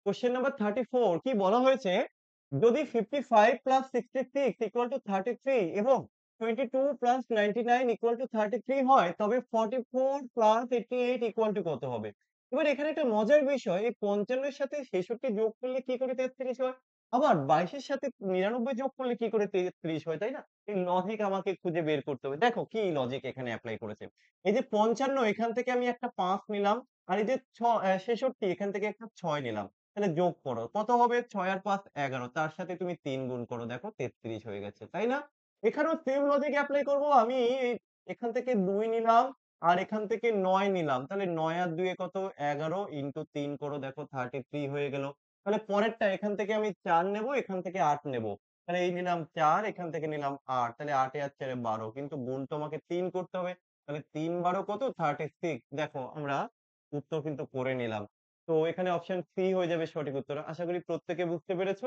Question number 34 কি বলা হয়েছে? যদি 55 প্লাস 66 ইকুয়াল টু 33 এবং 22 প্লাস 99 ইকুয়াল টু 33 হয় তবে 44 প্লাস 88 ইকুয়াল টু কত হবে? এবার এখানে একটা মজার বিষয় এই 55 এর সাথে 66 যোগ করলে কি করে 33 হয়? আবার 22 এর সাথে 99 যোগ করলে কি করে 33 হয়, তাই না? এই লজিক আমাকে খুঁজে বের করতে হবে। দেখো কি লজিক এখানে এপ্লাই করেছে। এই যে 55 এখান থেকে আমি একটা 5 নিলাম আর এই যে ৬৬ এখান থেকে একটা ৬ নিলাম। তাহলে যোগ করো। কত হবে? ৬ আর ৫ ১১ তার সাথে তুমি ৩ গুণ করো। দেখো ৩৩ হয়ে গেছে। তাই না? এখানেও সেম লজিক এপ্লাই করব। আমি এখান থেকে ২ নিলাম আর এখান থেকে ৯ নিলাম। তাহলে ৯ আর ২ এ কত? ১১ ইনটু ৩ করো দেখো 33 হয়ে গেল। তাহলে পরেরটা এখান থেকে আমি ৪ নেব, এখান থেকে ৮ নেব। তাহলে এই নিলাম ৪, এখান থেকে নিলাম ৮। তাহলে ৮ এ আর ৪ এ ১২ কিন্তু গুণ তো আমাকে ৩ করতে হবে। তাহলে ৩ ১২ কত? 36 দেখো আমরা উত্তর কিন্তু করে নিলাম। তো এখানে অপশন সি হয়ে যাবে সঠিক উত্তর। আশা করি প্রত্যেকে বুঝতে পেরেছ।